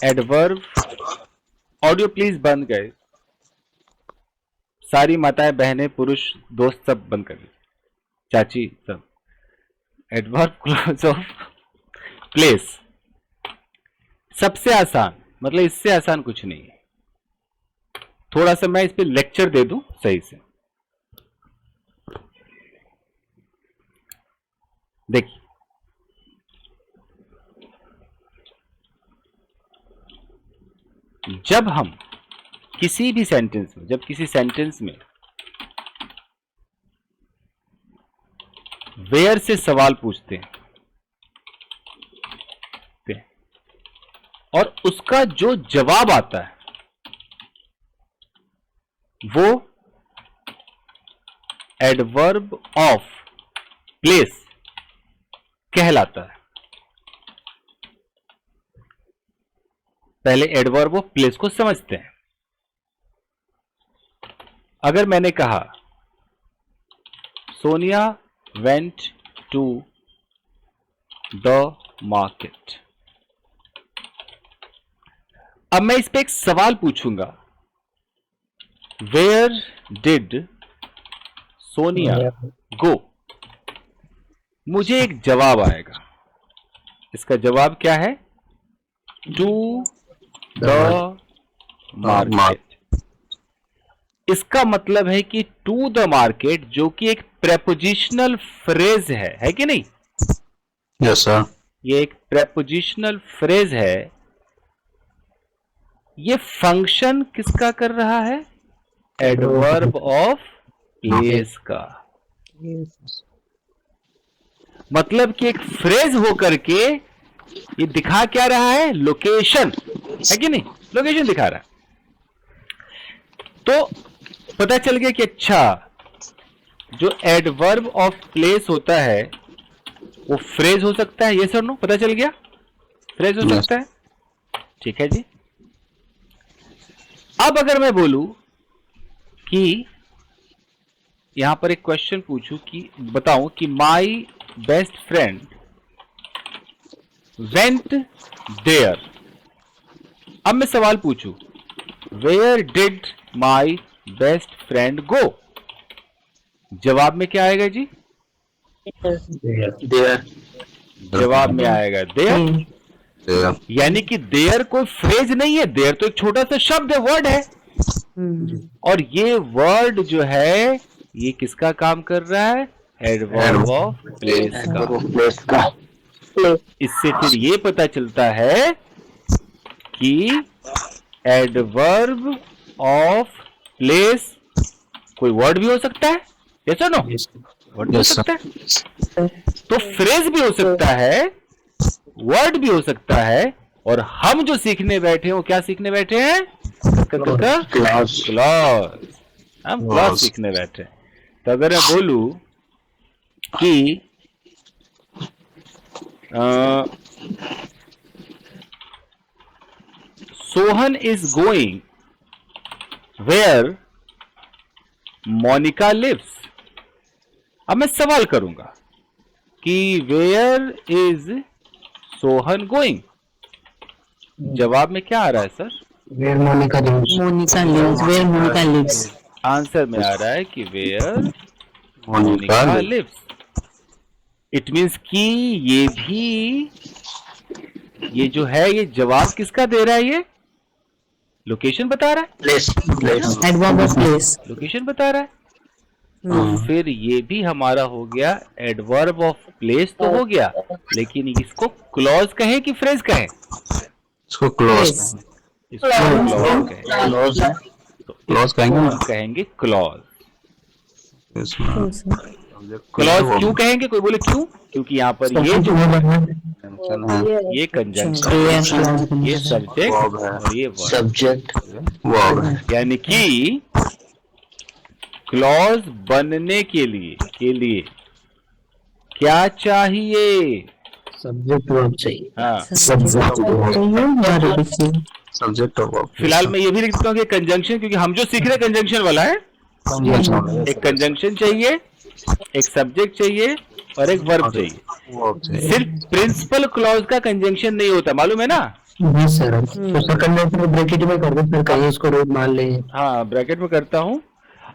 Adverb, audio please बंद गए, सारी माताएं बहनें पुरुष दोस्त सब बंद कर लीजिए, चाची सब। एडवर्ब क्लॉज ऑफ प्लेस सबसे आसान, मतलब इससे आसान कुछ नहीं है। थोड़ा सा मैं इस पे लेक्चर दे दूं सही से। देखिए, जब हम किसी भी सेंटेंस में, जब किसी सेंटेंस में वेयर से सवाल पूछते हैं और उसका जो जवाब आता है वो एडवर्ब ऑफ प्लेस कहलाता है। पहले एडवर्ब ऑफ प्लेस को समझते हैं। अगर मैंने कहा Sonia went to the market, अब मैं इस पे एक सवाल पूछूंगा, वेयर डिड सोनिया गो। मुझे एक जवाब आएगा, इसका जवाब क्या है? To the market. इसका मतलब है कि टू द मार्केट, जो कि एक प्रेपोजिशनल फ्रेज है कि नहीं? Yes sir. ये एक प्रेपोजिशनल फ्रेज है। ये फंक्शन किसका कर रहा है? एडवर्ब ऑफ प्लेस का। मतलब कि एक फ्रेज होकर के ये दिखा क्या रहा है? लोकेशन, है कि नहीं? लोकेशन दिखा रहा है। तो पता चल गया कि अच्छा, जो एडवर्ब ऑफ प्लेस होता है वो फ्रेज हो सकता है। ये सर नो पता चल गया, फ्रेज हो सकता है। ठीक है जी। अब अगर मैं बोलूं कि यहां पर एक क्वेश्चन पूछूं कि बताऊं कि my best friend went there, अब मैं सवाल पूछूं where did my best friend go, जवाब में क्या आएगा जी? देयर। जवाब में आएगा देयर। यानी कि देयर कोई फ्रेज नहीं है, देयर तो एक छोटा सा शब्द है, वर्ड है। और ये वर्ड जो है ये किसका काम कर रहा है? एडवर्ब ऑफ प्लेस का। इससे फिर ये पता चलता है कि एडवर्ब ऑफ प्लेस कोई वर्ड भी हो सकता है। यस और नो? वर्ड भी हो सकता है, तो फ्रेज भी हो सकता है, वर्ड भी हो सकता है। और हम जो सीखने बैठे हैं वो क्या सीखने बैठे हैं? क्लॉज। हम क्लॉज सीखने बैठे हैं। तो अगर मैं बोलूं कि Sohan is going where Monica lives, अब मैं सवाल करूंगा कि वेयर इज सोहन गोइंग, जवाब में क्या आ रहा है sir? Where Monica lives. Monica lives, where Monica lives. Answer में आ रहा है कि where Monica lives. It means कि ये भी, ये जो है ये जवाब किसका दे रहा है? ये लोकेशन बता रहा है, place. Adverb of place. Location बता रहा है। तो फिर ये भी हमारा हो गया एडवर्ब ऑफ प्लेस तो हो गया, लेकिन इसको क्लॉज कहें कि फ्रेज कहें? इसको क्लोज। इसको क्लॉज कहें। तो क्लॉज कहेंगे क्लॉज। क्लॉज क्यों कहेंगे? कोई बोले क्यों? क्योंकि यहाँ पर ये जो ये कंजंक्शन, ये सब्जेक्ट और ये वर्ब, यानी कि क्लॉज बनने के लिए क्या चाहिए? सब्जेक्ट वर्ब चाहिए। हाँ, सब्जेक्ट और वर्ब। फिलहाल मैं ये भी लिख देता हूँ कि कंजंक्शन, क्योंकि हम जो सीख रहे हैं कंजंक्शन वाला है। एक कंजंक्शन चाहिए, एक सब्जेक्ट चाहिए और एक वर्ब चाहिए। सिर्फ प्रिंसिपल क्लॉज का कंजंक्शन नहीं होता, मालूम है ना? हाँ सर, तो सेकंड में ब्रैकेट में कर दो, फिर कहीं इसको रोड मान ले। हाँ ब्रैकेट में करता हूं।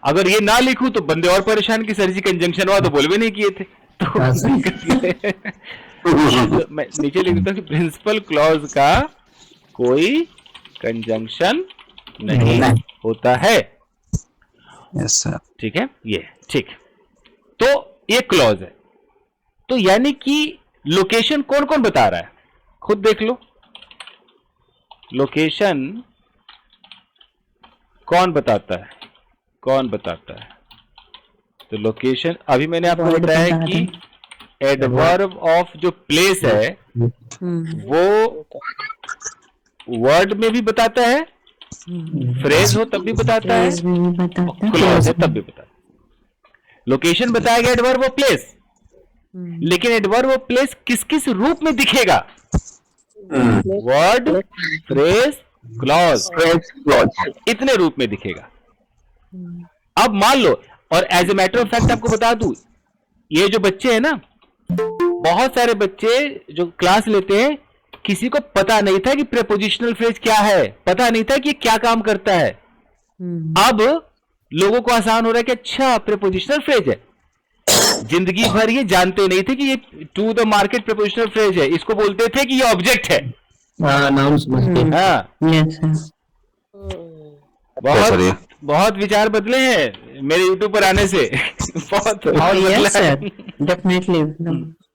अगर ये ना लिखूं तो बंदे और परेशान कि सर जी कंजंक्शन हुआ तो बोल भी नहीं किए थे, तो हाँ सर। दिक्कत ये है। तो मैं नीचे लिख देता हूँ कि प्रिंसिपल क्लॉज का कोई कंजंक्शन नहीं नहीं। होता है। Yes sir. ठीक है, ये ठीक। तो ये क्लॉज है, तो यानी कि लोकेशन कौन कौन बता रहा है, खुद देख लो। लोकेशन कौन बताता है, कौन बताता है? तो लोकेशन अभी मैंने आपको Word बताया बता कि एडवर्ब ऑफ जो प्लेस है वो वर्ड में भी बताता है, फ्रेज हो तब भी बताता है, Phrase में भी बताता है, क्लॉज है clause तब भी बताता है। लोकेशन बताया गया एडवर्ब ऑफ प्लेस, लेकिन एडवर्ब ऑफ प्लेस किस किस रूप में दिखेगा? वर्ड, फ्रेज, क्लॉज, इतने रूप में दिखेगा। अब मान लो, और as a matter of fact आपको बता दूं, ये जो बच्चे हैं ना, बहुत सारे बच्चे जो क्लास लेते हैं किसी को पता नहीं था कि प्रेपोजिशनल फ्रेज क्या है, पता नहीं था कि क्या काम करता है। अब लोगों को आसान हो रहा है कि अच्छा प्रेपोजिशनल फ्रेज है। जिंदगी भर ये जानते नहीं थे कि ये to the market prepositional phrase है, इसको बोलते थे कि ये ऑब्जेक्ट है। हाँ, नाम समझते हैं। हाँ, Yes, sir. बहुत बहुत विचार बदले हैं मेरे यूट्यूब पर आने से। बहुत Oh, बहुत yes, बदला sir. है। Definitely.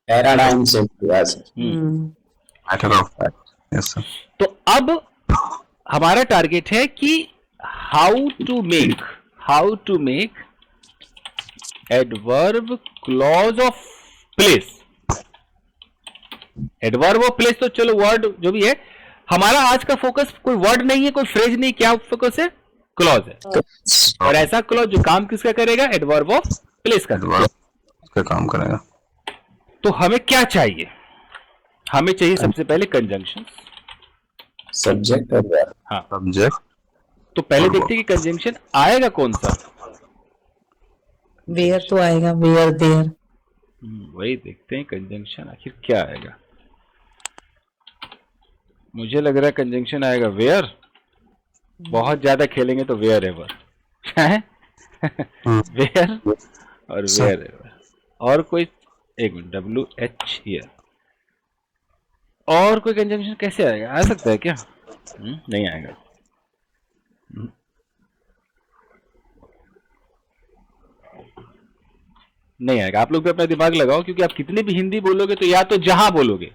पैराडाइम से matter of fact. Yes sir. तो अब हमारा टारगेट है कि how to make adverb clause of place. Adverb of place तो चलो वर्ड जो भी है, हमारा आज का फोकस कोई वर्ड नहीं है, कोई फ्रेज नहीं, क्या फोकस है? क्लॉज है। और ऐसा क्लॉज जो काम किसका करेगा? एडवर्ब ऑफ प्लेस का। उसका काम करेगा। तो हमें क्या चाहिए? हमें चाहिए सबसे पहले कंजंक्शन। सब्जेक्ट और वर्ब। हाँ, सब्जेक्ट। तो पहले देखते हैं कि कंजंक्शन आएगा कौन सा। Where तो आएगा, where there. वही देखते हैं कंजंक्शन आखिर क्या आएगा। मुझे लग रहा है कंजंक्शन आएगा वेयर। बहुत ज्यादा खेलेंगे तो वेयर एवर है। वेयर और वेयर एवर, और कोई एक मिनट, WH हियर। और कोई कंजंक्शन कैसे आएगा? आ सकता है क्या? नहीं आएगा। नहीं आएगा। आप लोग भी अपना दिमाग लगाओ, क्योंकि आप कितनी भी हिंदी बोलोगे तो या तो जहां बोलोगे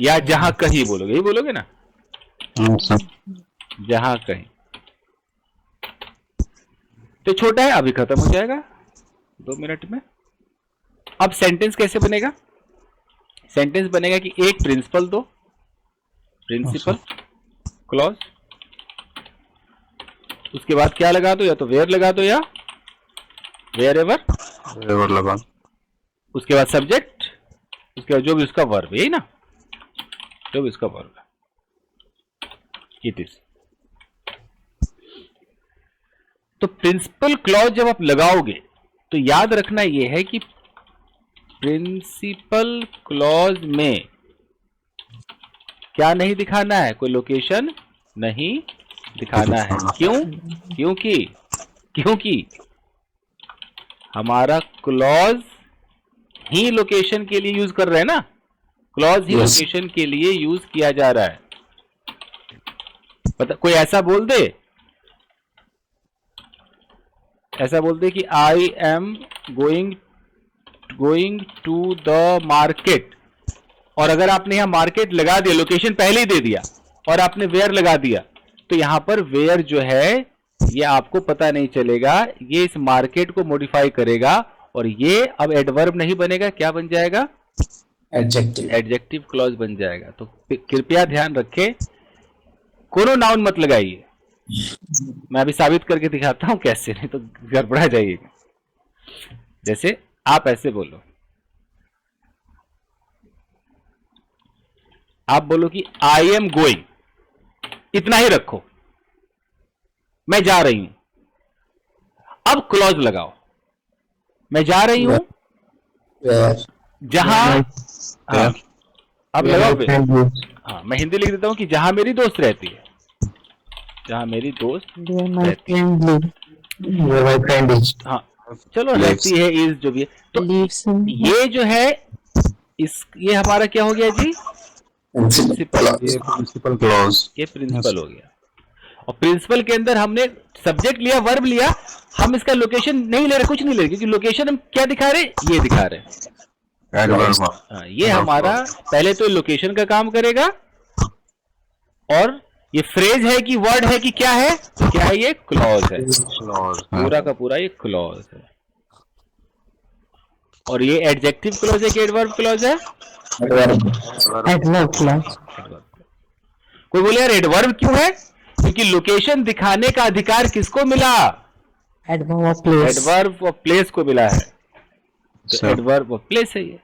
या जहां कहीं बोलोगे, ही बोलोगे ना, जहां कहीं। तो छोटा है, अभी खत्म हो जाएगा 2 मिनट में। अब सेंटेंस कैसे बनेगा? सेंटेंस बनेगा कि एक प्रिंसिपल दो, प्रिंसिपल क्लॉज, उसके बाद क्या लगा दो? या तो वेयर लगा दो या वेयर एवर लगा। उसके बाद सब्जेक्ट, उसके बाद जो भी उसका वर्ब, यही ना, जो भी उसका वर्ब है, इट इज। तो प्रिंसिपल क्लॉज जब आप लगाओगे तो याद रखना यह है कि प्रिंसिपल क्लॉज में क्या नहीं दिखाना है? कोई लोकेशन नहीं दिखाना है। क्यों? क्योंकि हमारा क्लॉज ही लोकेशन के लिए यूज कर रहे हैं ना, क्लॉज ही लोकेशन के लिए यूज किया जा रहा है। पता, कोई ऐसा बोल दे कि I am going to the market, और अगर आपने यहां मार्केट लगा दिया, लोकेशन पहले ही दे दिया, और आपने वेयर लगा दिया, तो यहां पर वेयर जो है ये आपको पता नहीं चलेगा, ये इस मार्केट को मॉडिफाई करेगा, और ये अब एडवर्ब नहीं बनेगा, क्या बन जाएगा? एडजेक्टिव क्लॉज बन जाएगा। तो कृपया ध्यान रखें, कोनो नाउन मत लगाइए। मैं अभी साबित करके दिखाता हूं कैसे, नहीं तो गड़बड़ा जाइएगा। जैसे आप ऐसे बोलो, आप बोलो कि आई एम गोइंग, इतना ही रखो, मैं जा रही हूं। अब क्लॉज लगाओ, मैं जा रही हूं जहां, अब लगाओ फिर। हाँ, मैं हिंदी लिख देता हूँ कि जहां मेरी दोस्त रहती है, जहां मेरी दोस्त Where my रहती है। friend live. हाँ, चलो Lives. रहती है, इज जो भी है, तो Lives in. ये जो है ये हमारा क्या हो गया जी? प्रिंसिपल। ये प्रिंसिपल क्लॉज। ये प्रिंसिपल हो गया। और प्रिंसिपल के अंदर हमने सब्जेक्ट लिया, वर्ब लिया, हम इसका लोकेशन नहीं ले रहे, कुछ नहीं ले रहे, क्योंकि लोकेशन हम क्या दिखा रहे, ये दिखा रहे हैं। एडवर्ब। हाँ, ये हमारा पहले तो लोकेशन का काम करेगा, और ये फ्रेज है कि वर्ड है कि क्या है, क्या है, ये क्लॉज है, क्लॉज। पूरा का पूरा ये क्लॉज है। और ये एडजेक्टिव क्लॉज है कि एडवर्ब क्लॉज है? Adverb clause. कोई बोले यार एडवर्ब क्यों है? क्योंकि लोकेशन दिखाने का अधिकार किसको मिला? Adverb of place. Adverb of place को मिला है, तो Sir. एडवर्ब ऑफ प्लेस है ये।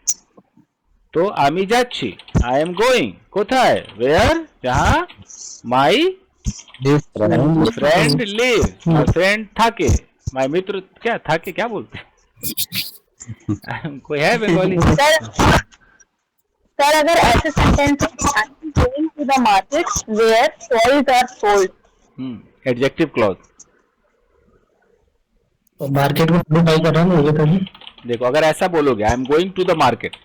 तो आमी जाच्छी, आई एम गोइंग, कोথায়, वेयर, जहां my friend live, my friend थाके, माई मित्र क्या थाके क्या बोलते हैं? कोई है बंगाली? सर अगर ऐसे sentence going to the market where toys are sold, adjective clause. Market में मॉडिफाई कर रहा हूँ ये कभी। देखो, अगर ऐसा बोलोगे I am going to the market,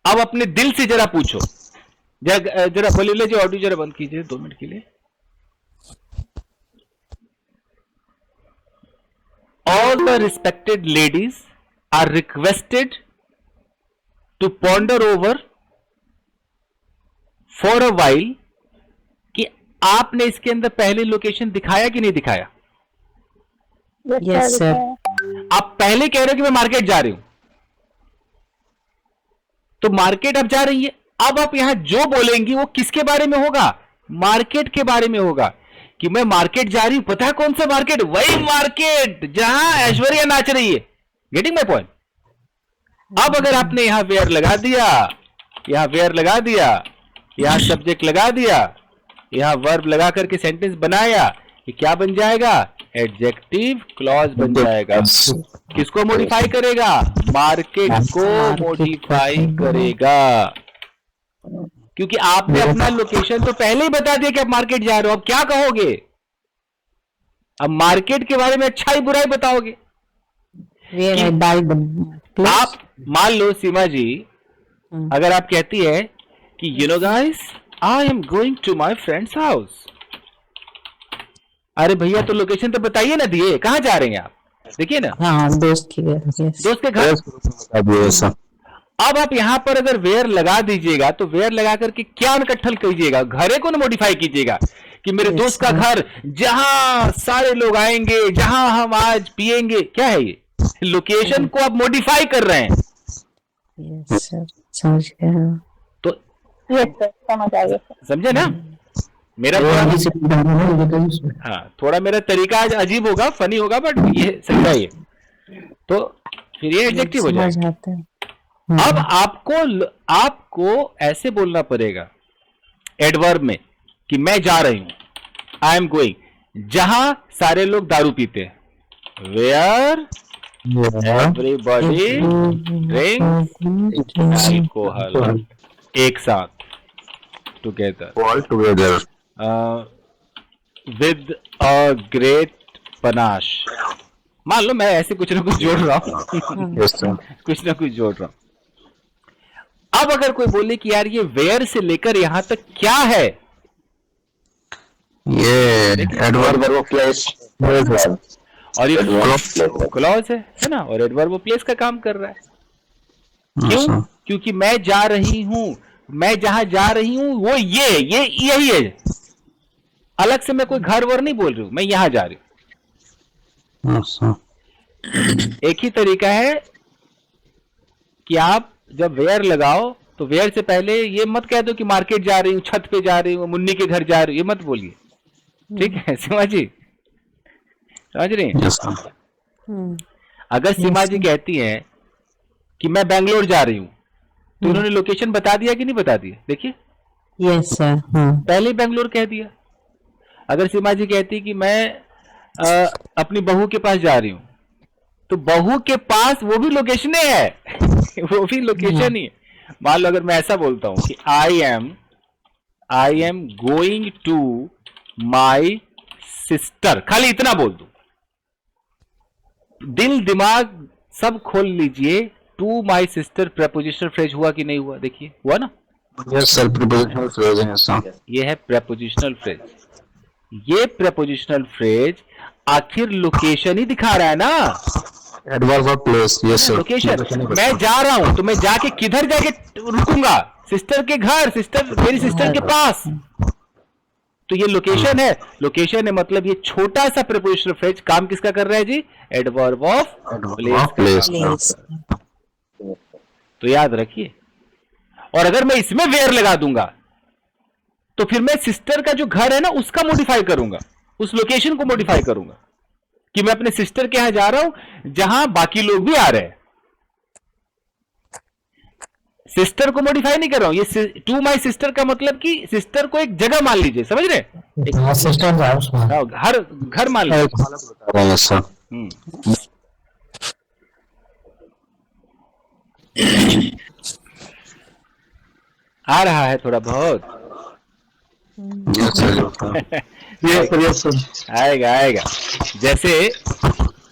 अब अपने दिल से जरा पूछो, जरा बोलिए जी, ऑडियो जरा बंद कीजिए 2 मिनट के लिए। All the respected ladies are requested to ponder over for a while कि आपने इसके अंदर पहले लोकेशन दिखाया कि नहीं दिखाया? Yes, sir. आप पहले कह रहे हो कि मैं मार्केट जा रही हूं, तो मार्केट अब जा रही है। अब आप यहां जो बोलेंगी वो किसके बारे में होगा? मार्केट के बारे में होगा, कि मैं मार्केट जा रही हूं। पता है कौन सा मार्केट? वही मार्केट जहां ऐश्वर्या नाच रही है। Getting my point? अब अगर आपने यहां वेयर लगा दिया, यहां वेयर लगा दिया, यहां सब्जेक्ट लगा दिया, यहां वर्ब लगा करके सेंटेंस बनाया, ये क्या बन जाएगा? एडजेक्टिव क्लॉज बन जाएगा। किसको मॉडिफाई करेगा? मार्केट को मॉडिफाई करेगा, क्योंकि आपने अपना लोकेशन तो पहले ही बता दिया कि आप मार्केट जा रहे हो। अब क्या कहोगे? अब मार्केट के बारे में अच्छाई बुराई बताओगे। Where I died. Place. आप मान लो सीमा जी, अगर आप कहती है कि you know guys I am going to my friend's house, अरे भैया तो लोकेशन तो बताइए ना, दिए कहाँ जा रहे हैं आप, देखिए ना, हाँ, दोस्त की घर. Yes. दोस्त के घर। अब आप यहां पर अगर वेयर लगा दीजिएगा तो वेयर लगा करके क्या इकट्ठल कीजिएगा? घरे को ना मॉडिफाई कीजिएगा कि मेरे दोस्त का घर जहां सारे लोग आएंगे, जहां हम आज पिएंगे। क्या है ये? लोकेशन को आप मॉडिफाई कर रहे हैं। Yes, sir. समझ गया. तो यस सर, समझ आ गया सर। समझे ना मेरा वो थोड़ा, आगे से बताना है ये कहीं उसमें। हाँ थोड़ा मेरा तरीका आज अजीब होगा, फनी होगा, बट ये सही है ये। तो फिर ये एडजेक्टिव हो जाएगा। समझ आता है. अब आपको ऐसे बोलना पड़ेगा एडवर्ब में कि मैं जा रही हूं, आई एम गोइंग, जहां सारे लोग दारू पीते हैं, वेयर एवरीबॉडी ड्रिंक अल्कोहल, एक साथ, together, all together, with a great panache. मान लो मैं ऐसे कुछ ना कुछ जोड़ रहा हूं कुछ ना कुछ जोड़ रहा हूं। अब अगर कोई बोले कि यार ये वेयर से लेकर यहां तक क्या है, ये एडवर्ब प्लेस और ये क्लॉज है ना, और एडवर्ब प्लेस का काम कर रहा है। क्यों? क्योंकि मैं जा रही हूं, मैं जहां जा रही हूं वो ये यही है। अलग से मैं कोई घर वर नहीं बोल रही हूं, मैं यहां जा रही हूं। एक ही तरीका है कि आप जब वेयर लगाओ तो वेयर से पहले ये मत कह दो कि मार्केट जा रही हूँ, छत पे जा रही हूँ, मुन्नी के घर जा रही हूँ, ये मत बोलिए। ठीक है सीमा जी, समझ रही हैं? अगर सीमा जी कहती हैं कि मैं बेंगलोर जा रही हूँ, तो उन्होंने लोकेशन बता दिया कि नहीं बता दिया? देखिए Yes, sir. हाँ. पहले ही बेंगलोर कह दिया। अगर सीमा जी कहती कि मैं अपनी बहू के पास जा रही हूँ, तो बहू के पास वो भी लोकेशन है वो भी लोकेशन ही है। मान लो अगर मैं ऐसा बोलता हूं कि I am going to my sister, खाली इतना बोल दो, दिल दिमाग सब खोल लीजिए, to my sister prepositional phrase हुआ कि नहीं हुआ? देखिए हुआ ना? Yes, sir. Prepositional phrase है sir. ये है प्रेपोजिशनल फ्रेज। ये प्रेपोजिशनल फ्रेज आखिर लोकेशन ही दिखा रहा है ना, Adverb of place. Yes, sir. Location. मैं जा रहा हूं तो मैं जाके किधर जाके रुकूंगा? सिस्टर के घर, मेरी सिस्टर के पास। तो ये लोकेशन है, लोकेशन है मतलब ये छोटा सा प्रेपोजिशनल फ्रेज काम किसका कर रहा है जी? Adverb of place. Place. तो याद रखिए। और अगर मैं इसमें वेयर लगा दूंगा तो फिर मैं सिस्टर का जो घर है ना उसका मॉडिफाई करूंगा, उस लोकेशन को मॉडिफाई करूंगा कि मैं अपने सिस्टर के यहां जा रहा हूं जहां बाकी लोग भी आ रहे हैं। सिस्टर को मॉडिफाई नहीं कर रहा हूं, ये टू माई सिस्टर का मतलब कि सिस्टर को एक जगह मान लीजिए, समझ रहे? सिस्टर हाउस में हर घर मान लीजिए। Yes, sir. आ रहा है थोड़ा बहुत। Yes, sir. यस सर आएगा आएगा। जैसे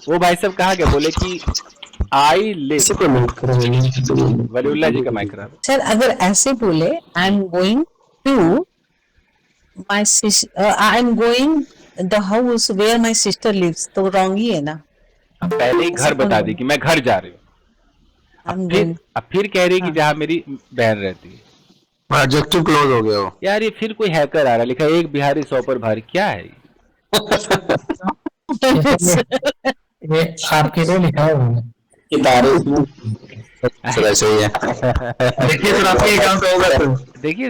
वो भाई साहब कहा क्या बोले कि आई लिव, इसी को नोट करेंगे। वलीउल्लाह जी का माइक खराब है। सर अगर ऐसे बोले I am going to my I am going the house where my sister lives, तो रॉन्ग ही है ना? अब पहले ही घर बता दी कि मैं घर जा रही हूँ, अब फिर कह रही कि जहां मेरी बहन रहती है। Adjective clause हो गया वो। यार ये फिर कोई हैकर आ रहा है, लिखा है, एक बिहारी 100 पर भारी, क्या है ये? ये आपके लिए लिखा है उन्होंने। सर ऐसे ही है। देखिए सर आपके अकाउंट होगा तो देखिए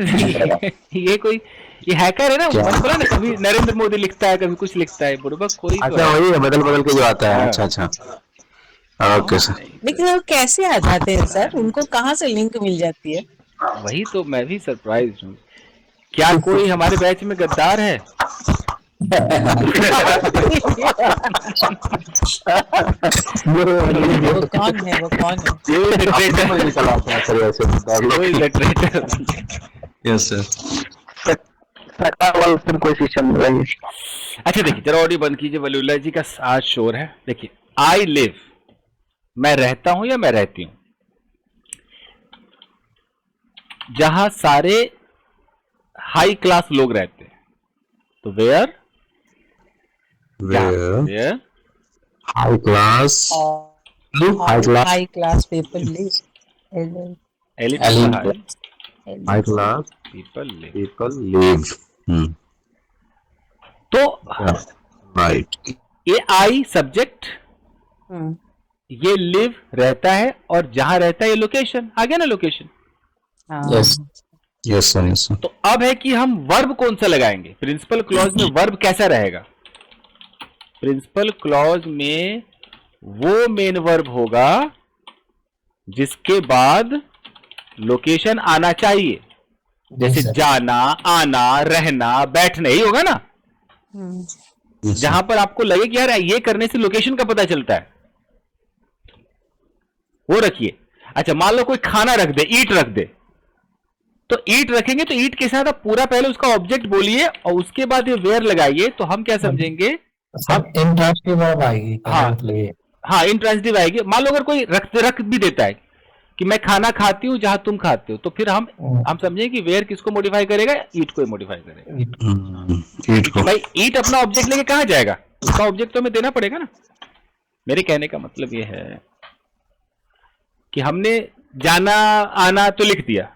ये कोई ये हैकर है ना, मैंने बोला ना, कभी नरेंद्र मोदी लिखता है, कभी कुछ लिखता है, बुड़बक कोई तो अच्छा है। वही है, बदल बदल के जो आता है। अच्छा अच्छा, ओके सर। लेकिन वो कैसे आ जाते हैं सर? उनको कहाँ से लिंक मिल जाती है? वही तो मैं भी सरप्राइज हूँ। क्या कोई हमारे बैच में गद्दार है? वो कौन है, वो कौन है? Yes sir. कोई सिस्टम नहीं। अच्छा देखिए, जरा ऑडियो बंद कीजिए, वलीउल्लाह जी का आज शोर है। देखिए, आई लिव, मैं रहता हूं या मैं रहती हूं, जहां सारे हाई क्लास लोग रहते हैं, तो where where high class high class people live, high class people live. People live. तो राइट। ये आई सब्जेक्ट, ये लिव रहता है, और जहां रहता है ये लोकेशन, आ गया ना location. Yes yes sir, yes sir. तो अब है कि हम वर्ब कौन सा लगाएंगे। प्रिंसिपल क्लॉज में वर्ब कैसा रहेगा? प्रिंसिपल क्लॉज में वो मेन वर्ब होगा जिसके बाद लोकेशन आना चाहिए, जैसे जाना, आना, रहना, बैठना, ही होगा ना। जहां पर आपको लगे कि यार ये करने से लोकेशन का पता चलता है, वो रखिए। अच्छा मान लो कोई खाना रख दे, ईट रख दे, तो ईट रखेंगे तो ईट के साथ आप पूरा पहले उसका ऑब्जेक्ट बोलिए और उसके बाद ये वेयर लगाइए, तो हम क्या समझेंगे? अब इंट्रांसिटिव वर्ब आएगी। हाँ इंट्रांसिटिव आएगी। मान लो अगर कोई रख भी देता है कि मैं खाना खाती हूँ जहां तुम खाते हो, तो फिर हम समझेंगे कि वेयर किसको मॉडिफाई करेगा? ईट को मॉडिफाई करेगा। ईट को। भाई ईट अपना ऑब्जेक्ट लेके कहां जाएगा? उसका ऑब्जेक्ट तो हमें देना पड़ेगा ना। मेरे कहने का मतलब ये है कि हमने जाना आना तो लिख दिया,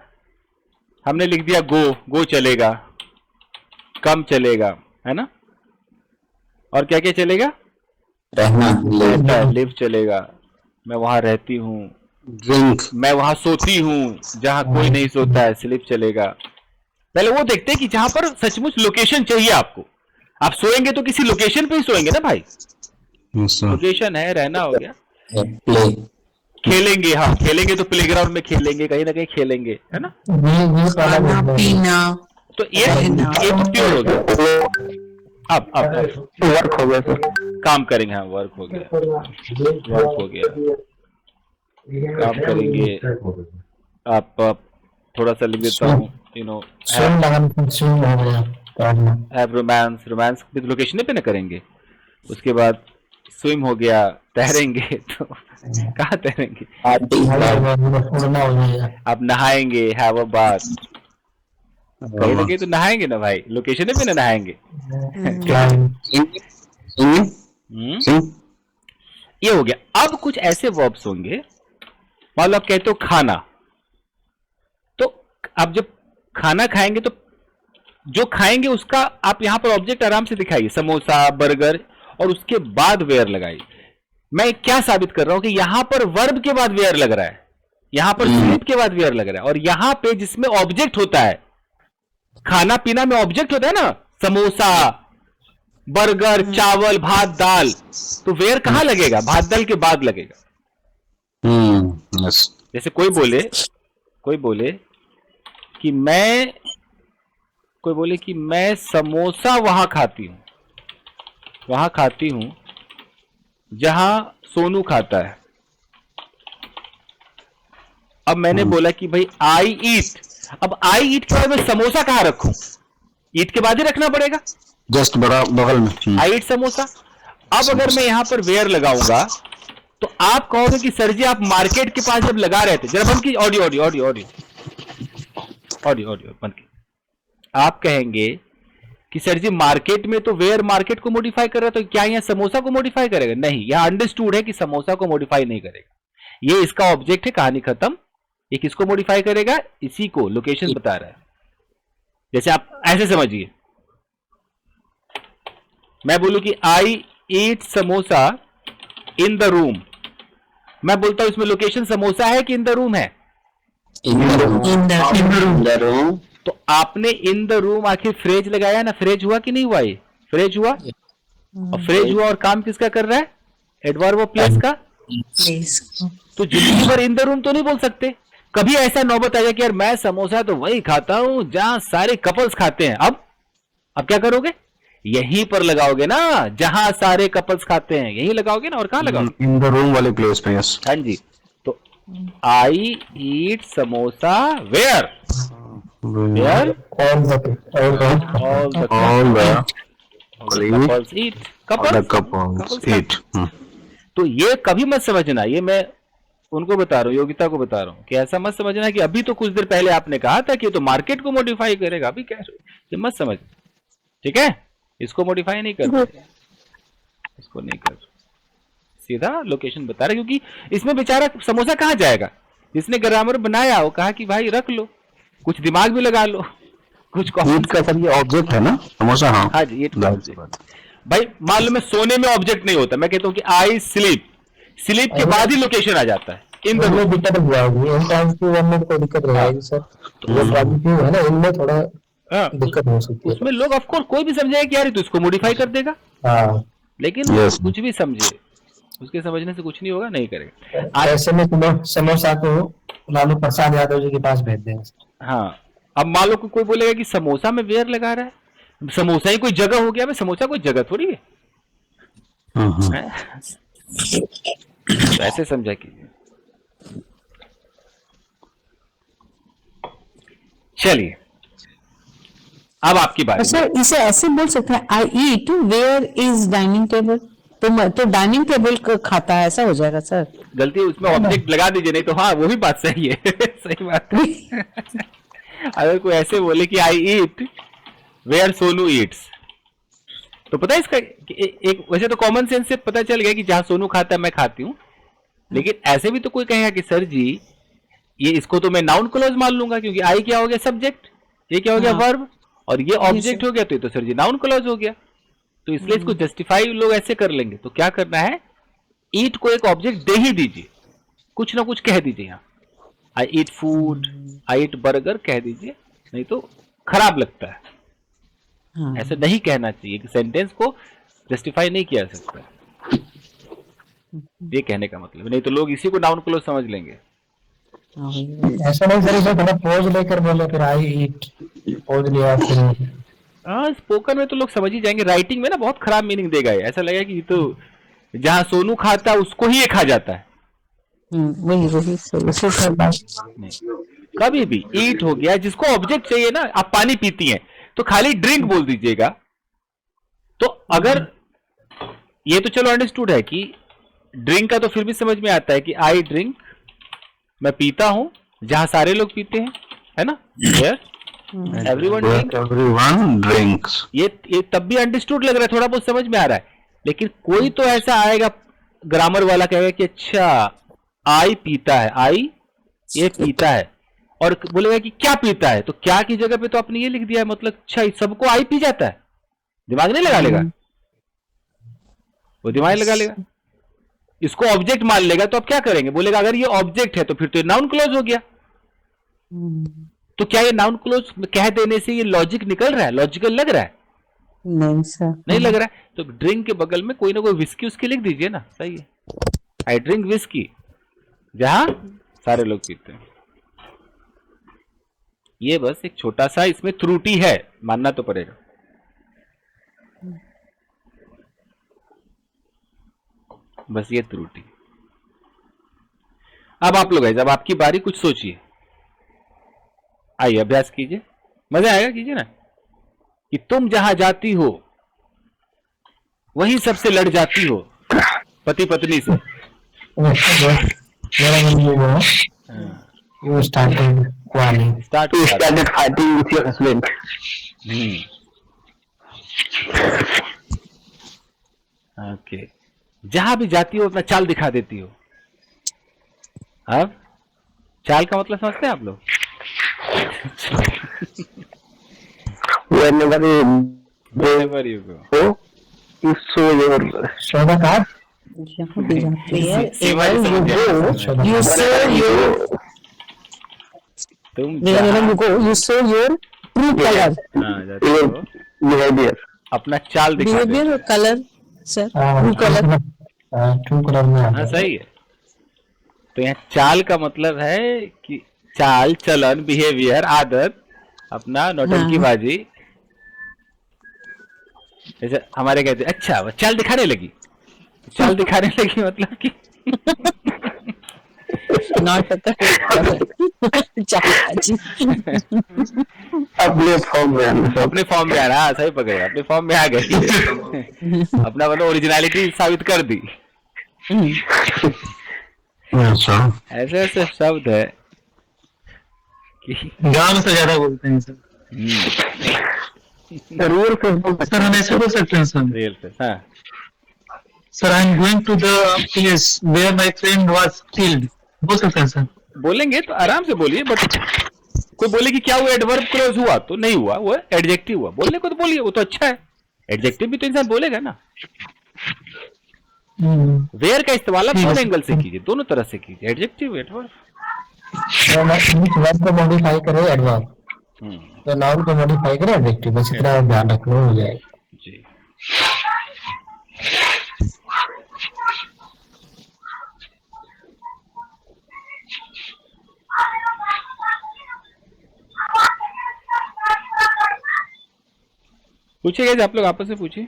हमने लिख दिया गो चलेगा, कम चलेगा, है ना, और क्या क्या चलेगा? रहना, लिव चलेगा, मैं वहां रहती हूँ, ड्रिंक, मैं वहां सोती हूँ जहां कोई नहीं सोता है, स्लीप चलेगा। पहले वो देखते हैं कि जहां पर सचमुच लोकेशन चाहिए आपको। आप सोएंगे तो किसी लोकेशन पे ही सोएंगे ना भाई। लोकेशन है, रहना हो गया। प्ले, खेलेंगे, हाँ खेलेंगे तो प्लेग्राउंड में खेलेंगे, कहीं ना कहीं खेलेंगे, है ना। खाना पीना, तो ये तो प्योर हो गया। अब वर्क हो गया सर। काम करेंगे, हाँ वर्क हो गया, वर्क हो गया, काम करेंगे, आप थोड़ा सा लिख देता हूँ, यू नो, स्विम लगाना, स्विम हो गया, तैरना। Have romance, romance with location पे ना करेंगे। उसके बाद स्विम हो गया, तैरेंगे तो कहाँ तैरेंगे? उड़ना हो जाएगा। आप नहाएंगे, हैव अ बाथ, कहीं ना कहीं तो नहाएंगे ना भाई, लोकेशन पे ना नहाएंगे। Sing. ये हो गया। अब कुछ ऐसे वर्ब्स होंगे, मान लो आप कहते हो खाना, तो आप जब खाना खाएंगे तो जो खाएंगे उसका आप यहां पर ऑब्जेक्ट आराम से दिखाइए, समोसा, बर्गर, और उसके बाद वेयर लगाइए। मैं क्या साबित कर रहा हूं कि यहां पर वर्ब के बाद वेयर लग रहा है, यहां पर स्लीप के बाद वेयर लग रहा है, और यहां पे जिसमें ऑब्जेक्ट होता है, खाना पीना में ऑब्जेक्ट होता है ना, समोसा, बर्गर, चावल, भात, दाल, तो वेयर कहां लगेगा? भात दाल के बाद लगेगा। Yes. जैसे कोई बोले कि मैं समोसा वहां खाती हूं जहां सोनू खाता है। अब मैंने बोला कि भाई आई ईट, अब आई ईट के बाद मैं समोसा कहां रखूं? ईट के बाद ही रखना पड़ेगा, Just बगल में। आई ईट समोसा। अब अगर मैं यहां पर वेयर लगाऊंगा तो आप कहोगे कि सर जी आप मार्केट के पास जब लगा रहे थे, जरा बंद की ऑडियो बंद की। आप कहेंगे कि सर जी मार्केट में तो वेयर मार्केट को मॉडिफाई कर रहा है, तो क्या यहां समोसा को मॉडिफाई करेगा? नहीं, यहां अंडरस्टूड है कि समोसा को मॉडिफाई नहीं करेगा। ये इसका ऑब्जेक्ट है, कहानी खत्म। ये किसको मॉडिफाई करेगा? इसी को, लोकेशन बता रहा है। जैसे आप ऐसे समझिए, मैं बोलूं कि आई eat samosa in the room, मैं बोलता हूं इसमें लोकेशन समोसा है कि इन द रूम है? इन द रूम। तो आपने इन द रूम आखिर फ्रेज लगाया ना, फ्रेज हुआ कि नहीं हुआ? ये फ्रेज हुआ, और फ्रेज हुआ और काम किसका कर रहा है? एडवर्ब ऑफ प्लेस का। प्लीज। तो जिंदगी भर इन द रूम तो नहीं बोल सकते। कभी ऐसा नौबत आ जाए कि यार मैं समोसा तो वही खाता हूं जहां सारे कपल्स खाते हैं। अब क्या करोगे? यहीं पर लगाओगे ना, जहां सारे कपल्स खाते हैं, यहीं लगाओगे ना, और कहां लगाओगे? इन द रूम वाले प्लेस पे। यस। हाँ जी। तो I eat samosa where? Where all the couples eat, couples eat. तो ये कभी मत समझना, ये मैं उनको बता रहा हूँ, योगिता को बता रहा हूँ कि ऐसा मत समझना कि अभी तो कुछ देर पहले आपने कहा था कि ये तो मार्केट को मॉडिफाई करेगा, अभी कह रहे हो, ये मत समझ। ठीक है, इसको मॉडिफाई नहीं कर, इसको नहीं कर, सीधा लोकेशन बता रहा, क्योंकि इसमें बेचारा समोसा कहाँ जाएगा? जिसने ग्रामर बनाया वो कहा कि भाई रख लो, कुछ दिमाग भी लगा लो, कुछ ईट का सर ये ऑब्जेक्ट है ना, समोसा। हाँ हाँ जी, ईट का भाई मान लो मैं सोने में ऑब्जेक्ट नहीं होता, मैं कहता हूँ कि आई स्लीप, स्लीप के बाद ही लोकेशन आ जाता है इन द रूम। दिक्कत हो जाएगी, इन टाइम्स की वन में कोई दिक्कत नहीं आएगी सर। वो पॉजिटिव है ना, इनमें थोड़ा दिक्कत हो सकती है। उसमें लोग ऑफकोर्स कोई भी समझेगा कि यार तो इसको मॉडिफाई कर देगा, हाँ, लेकिन Yes. कुछ भी समझे, उसके समझने से कुछ नहीं होगा, नहीं करेगा। ऐसे में समोसा को लालू प्रसाद यादव जी के पास भेज देंगे। हाँ, अब मान लो कोई बोलेगा कि समोसा में वेयर लगा रहा है, समोसा ही कोई जगह हो गया? मैं समोसा कोई जगह थोड़ी है, तो ऐसे समझा कीजिए। चलिए अब आपकी बारी। सर इसे ऐसे बोल सकते हैं, आई ईट वेयर इज डाइनिंग टेबल, तो डाइनिंग टेबल खाता है, ऐसा हो जाएगा सर। गलती उसमें ऑब्जेक्ट लगा दीजिए, नहीं तो हाँ वो भी बात सही है सही बात है। अगर कोई ऐसे बोले कि आई ईट वेयर सोनू ईट्स, तो पता है इसका एक वैसे तो कॉमन सेंस से पता चल गया कि जहां सोनू खाता है मैं खाती हूँ, लेकिन ऐसे भी तो कोई कहेगा कि सर जी ये इसको तो मैं नाउन क्लॉज मान लूंगा, क्योंकि आई क्या हो गया? सब्जेक्ट, ये क्या हो गया? वर्ब, और ये ऑब्जेक्ट हो गया, तो ये तो सर जी नाउन क्लॉज हो गया। तो इसलिए इसको जस्टिफाई लोग ऐसे कर लेंगे। तो क्या करना है, ईट को एक ऑब्जेक्ट दे ही दीजिए, कुछ ना कुछ कह दीजिए। यहाँ आई ईट फूड, आई ईट बर्गर कह दीजिए, नहीं तो खराब लगता है। हाँ। ऐसे नहीं कहना चाहिए कि सेंटेंस को जस्टिफाई नहीं किया जा सकता, ये कहने का मतलब, नहीं तो लोग इसी को नाउन क्लोज समझ लेंगे। ऐसा नहीं सर, इसे थोड़ा पोज लेकर बोले, फिर आई ईट पोज लिया फिर। हाँ, स्पोकन में तो लोग समझ ही जाएंगे, राइटिंग में ना बहुत खराब मीनिंग देगा ये, ऐसा लगेगा कि ये तो जहां सोनू खाता है उसको ही ये खा जाता है। वही नहीं। कभी भी ईट हो गया, जिसको ऑब्जेक्ट चाहिए ना, आप पानी पीती हैं तो खाली ड्रिंक बोल दीजिएगा। तो अगर ये तो चलो अंडरस्टूड है कि ड्रिंक का तो फिर भी समझ में आता है कि आई ड्रिंक, मैं पीता हूं, जहां सारे लोग पीते हैं, है ना, एवरीवन ड्रिंक, Everyone drinks. ये तब भी अंडरस्टूड लग रहा है, थोड़ा बहुत समझ में आ रहा है। लेकिन कोई तो ऐसा आएगा ग्रामर वाला कहेगा कि अच्छा आई पीता है, आई ये पीता है, और बोलेगा कि क्या पीता है, तो क्या की जगह पे तो आपने ये लिख दिया है, मतलब अच्छा सबको आई पी जाता है। दिमाग नहीं लगा लेगा वो, दिमाग लगा लेगा, इसको ऑब्जेक्ट मान लेगा। तो आप क्या करेंगे, बोलेगा अगर ये ऑब्जेक्ट है तो फिर तो ये नाउन क्लोज हो गया। तो क्या ये नाउन क्लोज कह देने से ये लॉजिक निकल रहा है, लॉजिकल लग रहा है? नहीं सर, नहीं लग रहा है। तो ड्रिंक के बगल में कोई ना कोई विस्की उसकी लिख दीजिए ना, सही है, आई ड्रिंक विस्की, जहां सारे लोग पीते हैं। ये बस एक छोटा सा इसमें त्रुटि है, मानना तो पड़ेगा। बस ये त्रुटि। अब आप लोग, जब आपकी बारी, कुछ सोचिए, आइए अभ्यास कीजिए, मजा आएगा, कीजिए ना। कि तुम जहां जाती हो वहीं सबसे लड़ जाती हो, पति पत्नी से। मेरा मन ये हुआ, you started quarreling. Start You started fighting with your husband. Okay, जहां भी जाती हो अपना चाल दिखा देती हो। अब चाल का मतलब समझते हैं आप लोग? Whenever you Wherever you go. go, you show your Show the card. यहाँ भी जाते हैं, शिवाजी wherever you समझ go, you show your, तुम wherever you go, you show your true color, जाती हो, behavior. अपना चाल दिखा देती behavior हो। और color, sir, true color. True color में आता हाँ है। सही है। तो यहाँ चाल का मतलब है कि चाल चलन, बिहेवियर, आदत, अपना नौटंकीबाजी। जैसे हमारे कहते अच्छा वो चाल दिखाने लगी, चाल दिखाने लगी मतलब कि नाटक चालाजी। अपने फॉर्म में आना। अपने फॉर्म में आ रहा, हाँ, सही पकड़े, अपने फॉर्म में आ गई। अपना मतलब ओरिजिनलिटी साबित कर दी। अच्छा, ऐसे ऐसे शब्द है कि गांव में से ज्यादा बोलते हैं सर। रूल सर हम ऐसे बोल सकते हैं सर, रियल से, हाँ sir I am going to the place where my friend was killed, बोल सकते हैं सर। बोलेंगे तो आराम से बोलिए, बट कोई बोले कि क्या वो एडवर्ब क्लोज हुआ, तो नहीं हुआ, वो एडजेक्टिव हुआ। बोलने को तो बोलिए, वो तो अच्छा है। एडजेक्टिव भी तो इंसान बोलेगा ना। वेयर का इस्तेमाल आप दोनों एंगल से कीजिए, दोनों तरह से कीजिए, एडजेक्टिव, एडवर्ब। वर्ब को मॉडिफाई करे एडवर्ब, तो नाउन को मॉडिफाई करे एडजेक्टिव, बस इतना ध्यान रखना हो जाएगा। जी, पूछिए, आप लोग आपस में पूछिए।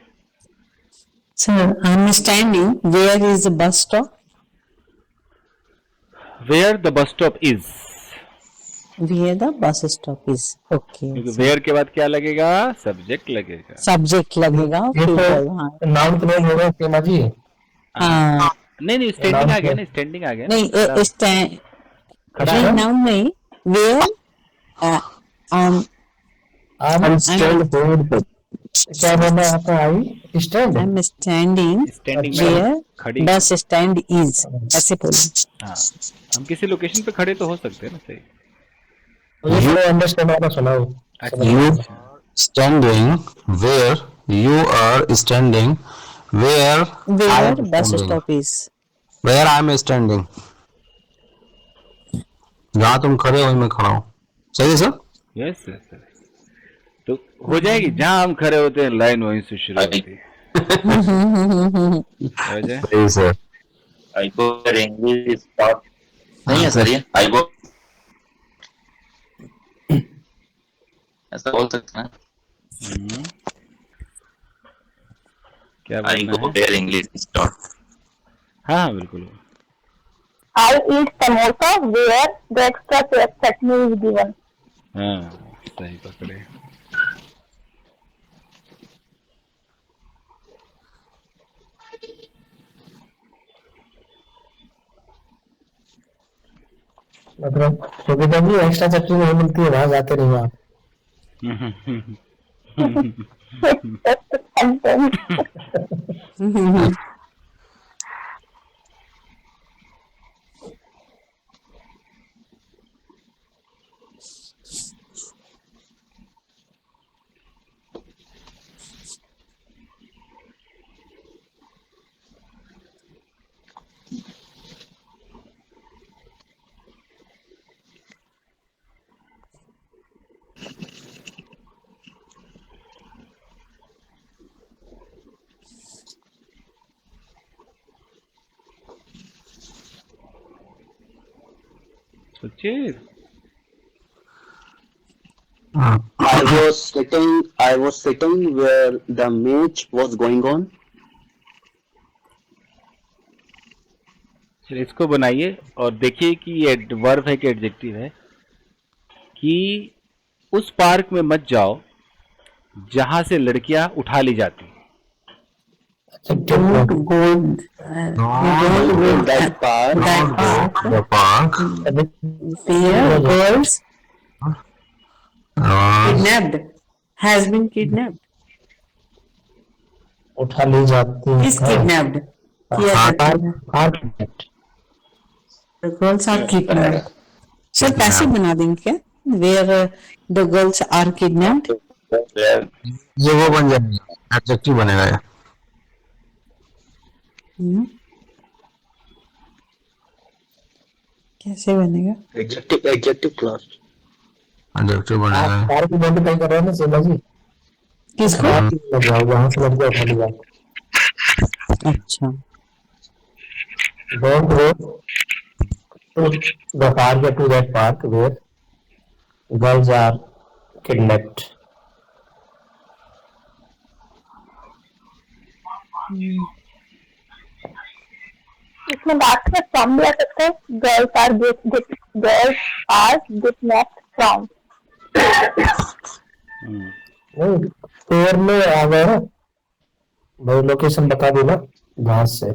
Sir, I'm standing. Where is the bus stop? Where the bus stop is, Where the bus stop is. Okay. क्योंकि वेयर के बाद क्या लगेगा, सब्जेक्ट लगेगा। Subject लगेगा ये फिर तो हाँ नाउन क्लोज होगा सीमा जी। हाँ नहीं स्टैंडिंग आ गया ना, स्टैंडिंग आ गया ना। नहीं stand खड़ा नहीं है। noun नहीं where I'm stand क्या बोलना है आपका, I stand. I'm standing standing where खड़ी। bus stand is, ऐसे बोलो। हाँ, हम किसी लोकेशन पे खड़े तो हो सकते हैं ना, सही। ये अंडरस्टैंड वाला सुनाओ। You standing where you are standing where I Where am bus standing. stop is. Where I am standing. जहाँ तुम खड़े हो वहीं मैं खड़ा हूँ। सही है सर? यस सर, तो हो जाएगी। जहाँ हम खड़े होते हैं लाइन वहीं से शुरू होती है। हो जाए। सही sir. I go where English is taught. नहीं है सर ये I go ऐसा बोल सकते हैं क्या I बोलना go है? where English is taught. हाँ बिल्कुल। I eat samosa where the extra chutney is given. हाँ सही पकड़े. मतलब सुविधा भी एक्स्ट्रा चटनी नहीं मिलती है, वहां जाते नहीं आप. That's the sentence. Suchir. I was sitting where the match was going on. चलिए इसको बनाइए और देखिए कि ये वर्ब है कि एडजेक्टिव है. कि उस पार्क में मत जाओ जहां से लड़कियां उठा ली जाती. Don't go. You don't go That park. that park The park. where girls Uh, kidnapped has been kidnapped. उठा ली जाती Is kidnapped. किया जाता है. The girls are kidnapped. Sir पैसे बना देंगे क्या? Where the girls are kidnapped. ये वो बन जाएगा, एडजेक्टिव बनेगा ये. कैसे बनेगा? Adjective clause. एडजेक्टिव बनेगा. कार की मॉडिफाई कर रहे हैं ना सीमा जी. किसको? लग जाओ वहां से लग जाओ, उठा ली जाओ. अच्छा. Don't go to the park or to that park where girls are kidnapped. इसमें लास्ट में फ्रॉम भी आ सकता है. Girls are kidnapped from. नहीं, पेयर में आ गए ना भाई, लोकेशन बता दो ना जहां से.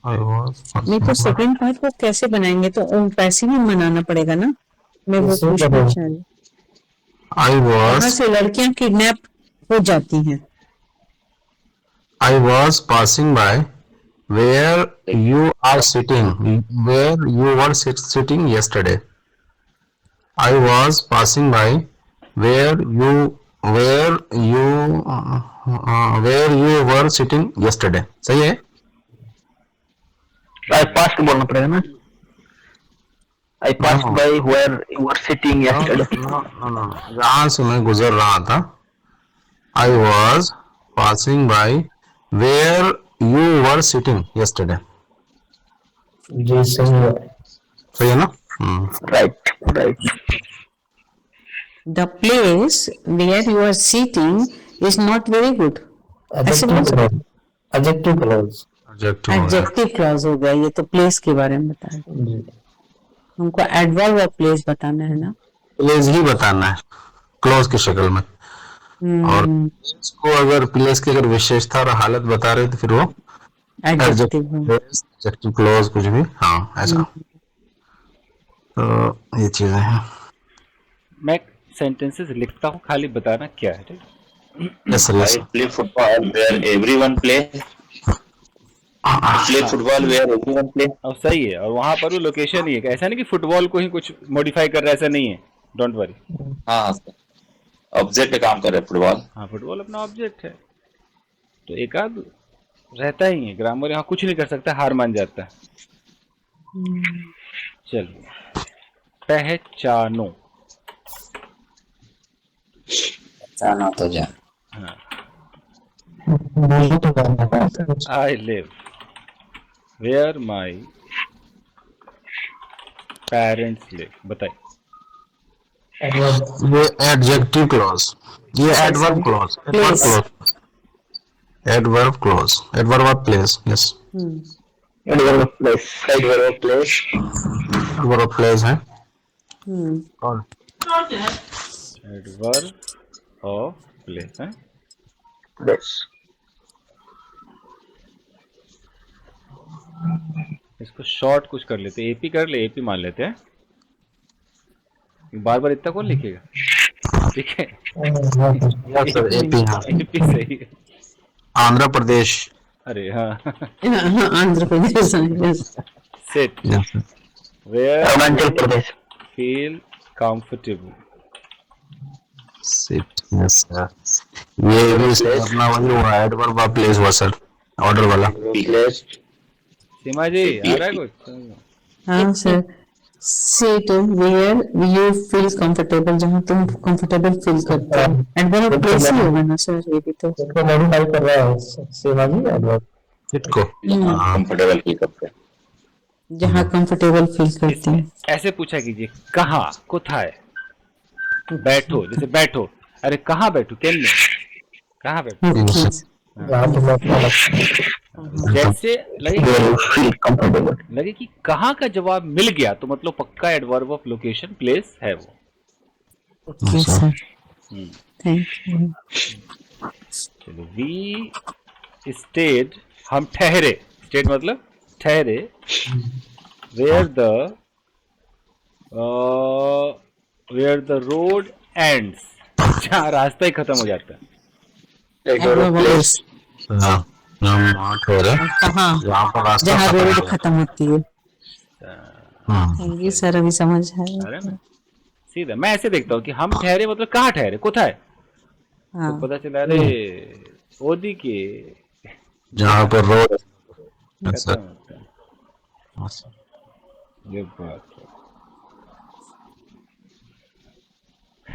I was. नहीं तो सेकंड पार्ट को कैसे बनाएंगे? तो पैसे भी बनाना पड़ेगा ना. मैं वो कैसे पूछना बनाएं? चाह रही. I वहां was. से लड़कियां किडनैप हो जाती हैं. I was passing by where you are sitting, where you were sitting yesterday. I was passing by where you were sitting yesterday. सही है? I passed बोलना पड़ेगा ना. I passed by where you were sitting yesterday. No. जहाँ से मैं गुजर रहा था. I was passing by where you were sitting yesterday. जी सही है. सही है ना? Right. The place where you are sitting is not very good. ऐसे बोल सकते. Adjective clause. Adjective हो गया. एडजेक्टिव क्लॉज हो गया. ये तो प्लेस के बारे में बताया. जी हमको एडवर्ब और प्लेस बताना है ना. प्लेस ही बताना है क्लोज की शक्ल में. और इसको अगर प्लेस की अगर विशेषता और हालत बता रहे तो फिर वो एडजेक्टिव एडजेक्टिव क्लोज कुछ भी. हाँ ऐसा. तो ये चीजें हैं. मैं सेंटेंसेस लिखता हूँ, खाली बताना क्या है. ठीक? Yes, sir, yes, I sir. play football where everyone play. Play football where everyone play. और सही है. और वहां पर वो लोकेशन ही है. ऐसा नहीं कि फुटबॉल को ही कुछ मॉडिफाई कर रहा है, ऐसा नहीं है. Don't worry. हाँ ऑब्जेक्ट काम कर रहे फुटबॉल. हाँ फुटबॉल अपना ऑब्जेक्ट है. तो एक आध रहता ही है. ग्रामर यहाँ कुछ नहीं कर सकता, हार मान जाता है. चलिए पहचानो. जाना तो जा. बोलो तो करना है. I live where my parents live. बताइए. adverb ये एडजेक्टिव क्लॉज, ये adverb clause, adverb clause, adverb of place, yes, adverb of place. Adverb of place. Adverb of place है। कौन? एडवर्ब ऑफ प्लेस है। Place. इसको शॉर्ट कुछ कर लेते हैं, एपी कर ले, एपी मान लेते हैं। बार बार इतना कौन लिखेगा? ठीक है, यस सर, एपी, हाँ, एपी सही है। आंध्र प्रदेश, अरे हाँ, Andhra Pradesh, yes. Sit yes sir, where Arunachal Pradesh. Feel comfortable. Sit, yes sir, ये भी सर अपना वही हुआ, एडवर्ब ऑफ प्लेस हुआ सर, ऑर्डर वाला। Place. सीमा जी आ रहा है कुछ? हाँ sir, sit where you feel comfortable, जहाँ तुम comfortable feel करते हो। एडवर्ब ऑफ प्लेस ही होगा ना सर, ये भी तो। इसको मॉडिफाई कर रहा है सीमा जी adverb. सिट को, हाँ, कंफर्टेबल फील करते हैं। जहाँ कंफर्टेबल फील करते हैं। ऐसे पूछा कीजिए, कहाँ, कोथाय, बैठो, जैसे बैठो, अरे कहाँ बैठो, केन्ने, कहाँ बैठो, जहाँ तुम्हें अच्छा लगता है. जैसे लगे Where you feel comfortable. लगे कि कहाँ का जवाब मिल गया तो मतलब पक्का एडवर्ब ऑफ लोकेशन प्लेस है वो। Okay sir, thank you. चलो, वी स्टेड, हम ठहरे, स्टेड मतलब ठहरे, वेयर द रोड एंड्स, जहाँ रास्ता ही खत्म हो जाता है। एडवर्ब ऑफ प्लेस, हाँ, हम ठहरे, कहाँ, जहाँ पर रास्ता जहाँ खत्म रोड हो खत्म होती है। हाँ, थैंक यू सर, अभी समझ आया। अरे ना, सीधा मैं ऐसे देखता हूँ कि हम ठहरे मतलब कहाँ ठहरे, कोथाय, हाँ, तो पता चला अरे ओदी के जहाँ पर रोड, खत्म सर, होता है। ये बात है।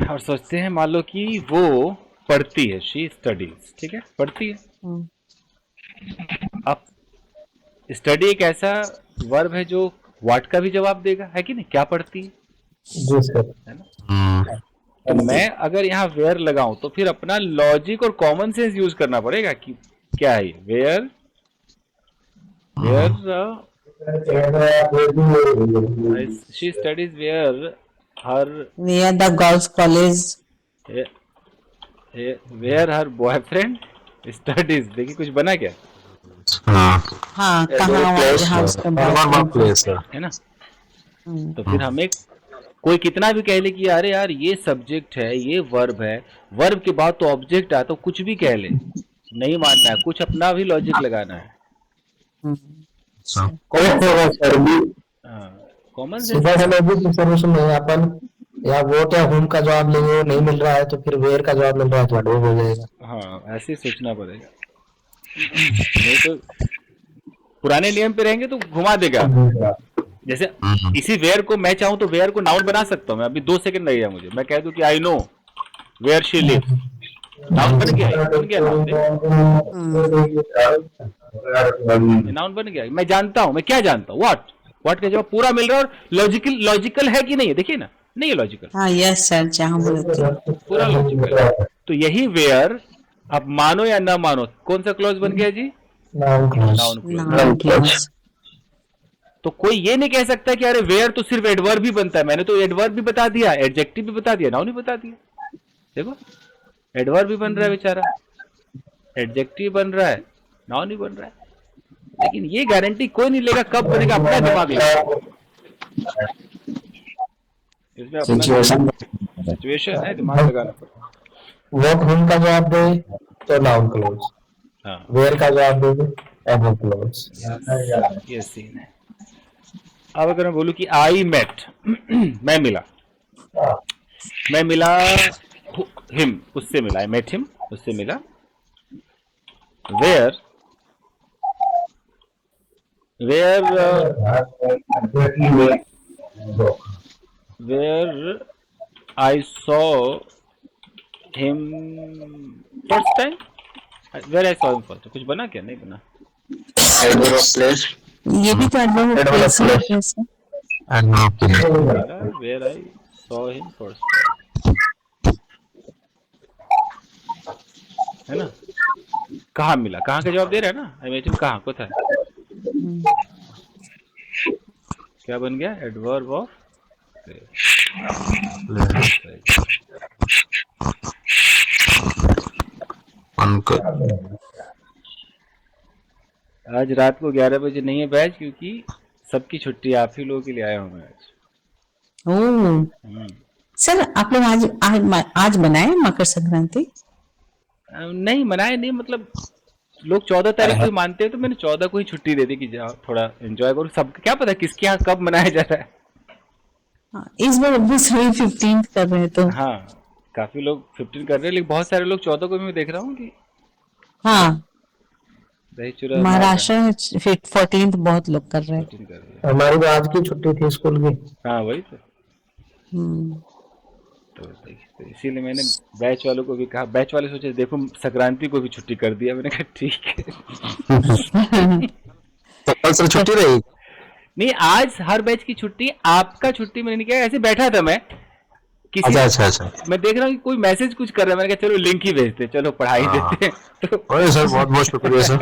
और सोचते हैं मान लो कि वो पढ़ती है, शी स्टडीज, ठीक है, पढ़ती है। अब स्टडी एक ऐसा वर्ब है जो व्हाट का भी जवाब देगा, है कि नहीं, क्या पढ़ती है, जी सर. है ना। तो मैं अगर यहाँ वेयर लगाऊं तो फिर अपना लॉजिक और कॉमन सेंस यूज करना पड़ेगा कि क्या है where, she studies where her, near the girls college, where her boyfriend studies. देखिए कुछ बना क्या, हाँ, हाँ, कहाँ, जहाँ उसका एडवर्ब ऑफ प्लेस है, है ना। तो फिर हमें कोई कितना भी कह ले कि अरे यार ये सब्जेक्ट है, ये वर्ब है, वर्ब के बाद तो ऑब्जेक्ट आता, तो कुछ भी कह ले, नहीं मानना है, कुछ अपना भी लॉजिक लगाना है। Common sense. सीधा सा लॉजिक सॉल्यूशन नहीं है. अपन या वोट या होम का जवाब लेंगे, वो नहीं मिल रहा है तो फिर वेयर का जवाब मिल रहा है तो एडवर्ब हो जाएगा. हाँ, ऐसे ही सोचना पड़ेगा, नहीं तो पुराने नियम पे रहेंगे तो घुमा देगा। जैसे इसी वेयर को मैं चाहूँ तो वेयर को नाउन बना सकता हूँ मैं, अभी 2 सेकंड लगेगा मुझे, मैं कह दूं कि I know where she lives, noun बन गया, बन गया नाउन बन गया। मैं जानता हूँ, मैं क्या जानता हूँ, व्हाट का जवाब पूरा मिल रहा है, और लॉजिकल है कि नहीं है, देखिए ना, नहीं है लॉजिकल, हाँ, यस सर, जहाँ बोलते पूरा लॉजिकल है। तो यही वेयर, अब मानो या ना मानो, कौन सा क्लॉज बन गया जी, noun clause. Noun clause. Noun clause. तो कोई ये नहीं कह सकता कि अरे वेयर तो सिर्फ एडवर्ब भी बनता है, मैंने तो एडवर्ब भी बता दिया, एडजेक्टिव भी बता दिया, नाउन भी बता दिया। देखो एडवर्ब भी बन रहा है बेचारा, एडजेक्टिव बन रहा है, नाउन भी बन रहा है, लेकिन ये गारंटी कोई नहीं लेगा कब बनेगा, अपना दिमाग लेगा, इसमें अपना सिचुएशन है, दिमाग लगाना पड़ेगा। वोट होम का जवाब दे तो नाउन क्लॉज, हाँ, वेयर का जवाब दे एडवर्ब क्लॉज. ये सीन है। अब अगर मैं बोलूं कि आई मेट, मैं मिला हिम, उससे मिला, आई मेट हिम, उससे मिला, where I saw him first time, where I saw him first, कुछ बना क्या, नहीं बना। Adverb of place. ये भी तो एडवर्ब ऑफ प्लेस है। Adverb of place, where I saw him first, है ना? कहाँ मिला, कहाँ का जवाब दे रहा है ना? इमेजिन कहाँ कोথায়? क्या बन गया? एडवर्ब ऑफ आज रात को 11 बजे नहीं है बैच, क्योंकि सबकी छुट्टी, आप ही लोगों के लिए आया हूँ मैं आज। ओह सर, आप लोग आज बनाए मकर संक्रांति? नहीं मनाए नहीं, मतलब लोग 14 तारीख को ही मानते हैं, तो मैंने 14 को ही छुट्टी दे दी कि जाओ थोड़ा एंजॉय करो। सब क्या पता किसके यहाँ कब मनाया जा रहा है। हाँ, इस बार 15 कर रहे हैं तो हाँ, काफी लोग 15 कर रहे हैं, लेकिन बहुत सारे लोग 14 को भी मैं देख रहा हूँ कि हाँ, दही चूड़ा महाराष्ट्र में 14 बहुत लोग कर रहे हैं। 15 कर रहे हैं। हमारी तो आज की छुट्टी थी स्कूल की। हाँ वही तो। तो इसीलिए मैंने बैच वालों को भी कहा, बैच वाले सोचे देखो संक्रांति को भी छुट्टी कर दिया। मैंने कहा ठीक है। तो कल से छुट्टी रहेगी? नहीं, आज हर बैच की छुट्टी, आपका छुट्टी मैंने नहीं किया। ऐसे बैठा था मैं किसी, अच्छा। मैं देख रहा हूँ कि कोई मैसेज कुछ कर रहा है, मैंने कहा चलो लिंक ही भेजते, चलो पढ़ाई देते हैं। तो अरे सर बहुत बहुत शुक्रिया सर।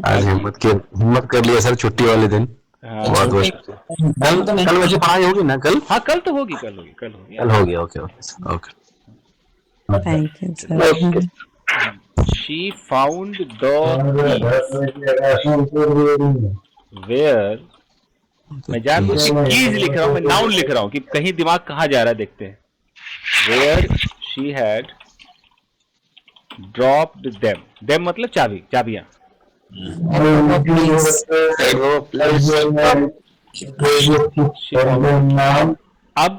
आज हिम्मत कर लिया सर छुट्टी वाले दिन। हाँ, बहुत बहुत शुक्रिया। कल वैसे पढ़ाई होगी ना? कल हाँ कल तो होगी, कल होगी। Okay. Thank you sir. She found the where, मैं जानबूझ के keys लिख रहा हूँ, मैं नाउन लिख रहा हूँ कि कहीं दिमाग कहाँ जा रहा है देखते हैं। Where she had dropped them मतलब चाबियां। अब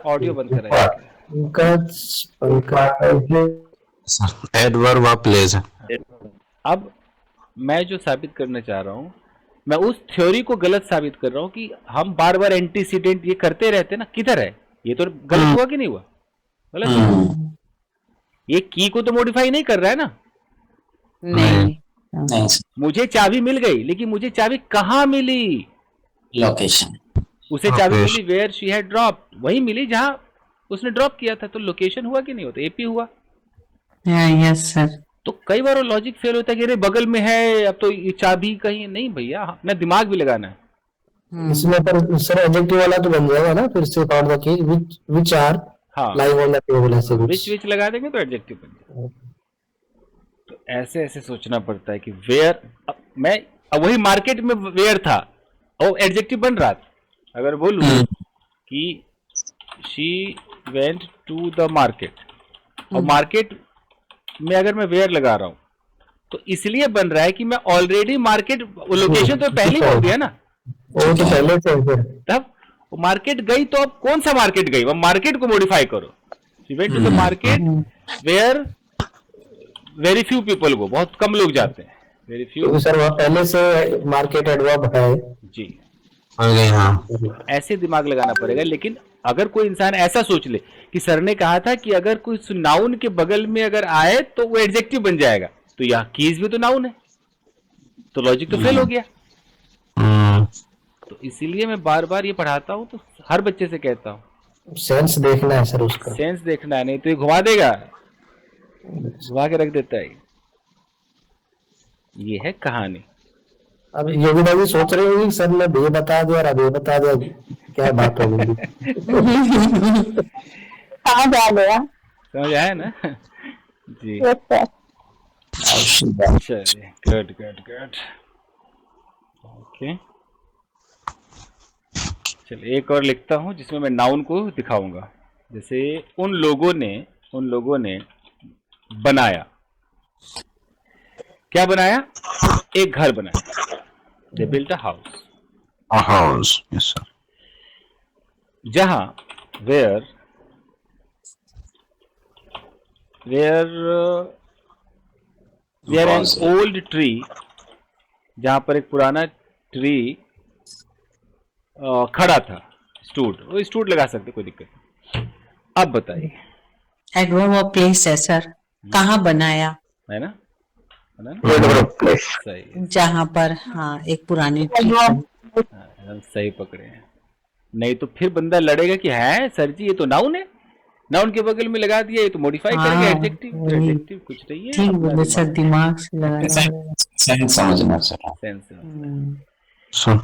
ऑडियो बंद कराइए। Adverb of place. अब मैं जो साबित करना चाह रहा हूँ, मैं उस थ्योरी को गलत साबित कर रहा हूँ कि हम बार बार एंटीसीडेंट ये करते रहते ना, किधर है ये? तो गलत हुआ कि नहीं हुआ? गलत हुआ। ये की को तो मॉडिफाई नहीं कर रहा है ना। नहीं, मुझे चाबी मिल गई, लेकिन मुझे चाबी कहाँ मिली? लोकेशन। उसे चाबी मिली वेयर शी हैड ड्रॉप, वही मिली जहां उसने ड्रॉप किया था। तो लोकेशन हुआ कि नहीं होता? एपी हुआ। Yes sir. तो कई बार लॉजिक फेल होता है कि अरे बगल में है, अब तो ये चाबी कहीं नहीं। भैया अपना दिमाग भी लगाना है। इसमें पर सर एडजेक्टिव वाला तो बन जाएगा ना फिर से, found the key which are live on the table, ऐसे कुछ विच लगा देंगे तो एडजेक्टिव बन जाएगा। तो ऐसे ऐसे सोचना पड़ता है कि वेयर, मैं वही मार्केट में वेयर था और एडजेक्टिव बन रहा था। अगर बोलूं कि she went to the market, और मार्केट में अगर मैं वेयर लगा रहा हूं तो इसलिए बन रहा है कि मैं ऑलरेडी मार्केट, लोकेशन तो पहले बोल दिया ना, वो तो पहले से है। तब मार्केट गई, तो अब कौन सा मार्केट गई? वो मार्केट को मॉडिफाई करो। She went to the market where very few people go, बहुत कम लोग जाते हैं, वेरी फ्यू। सर वहाँ पहले से मार्केट एडवर्ब है जी। हाँ। ऐसे दिमाग लगाना पड़ेगा। लेकिन अगर कोई इंसान ऐसा सोच ले कि सर ने कहा था कि अगर कोई नाउन के बगल में अगर आए तो वो एडजेक्टिव बन जाएगा, तो यहाँ कीज भी तो नाउन है, तो लॉजिक तो फेल हो गया। तो इसीलिए मैं बार बार ये पढ़ाता हूँ, तो हर बच्चे से कहता हूँ सेंस देखना है सर उसका। सेंस देखना है, नहीं तो ये घुमा देगा, घुमा के रख देता है। ये है कहानी। अब योगिता जी सोच रहे होंगे सर ने बे बता दिया और अबे बता दिया, क्या बात हो गई? कहाँ जा गया? समझ आया ना? जी Yes, sir. चलिए, गुड गुड गुड। ओके, चलिए एक और लिखता हूँ जिसमें मैं नाउन को दिखाऊंगा। जैसे उन लोगों ने बनाया। क्या बनाया? एक घर बनाया। They built a house. A house, yes sir. जहां where an old tree, जहां पर एक पुराना ट्री खड़ा था, स्टूड, वो स्टूड लगा सकते, कोई दिक्कत नहीं। अब बताइए। एडवर्ब ऑफ प्लेस है सर, कहाँ बनाया है ना? है ना? Whatever place. सही, जहाँ पर हाँ एक पुरानी ट्री हाँ, एकदम सही पकड़े हैं। नहीं तो फिर बंदा लड़ेगा कि है सर जी ये तो नाउन है, नाउन के बगल में लगा दिया, ये तो मॉडिफाई करेंगे हाँ, एडजेक्टिव, वही। एडजेक्टिव कुछ नहीं है, ठीक अपना बोले सर, दिमाग दिमाग से लगाना पड़ेगा। सेंस समझना सर। सेंस। हम्म। सुन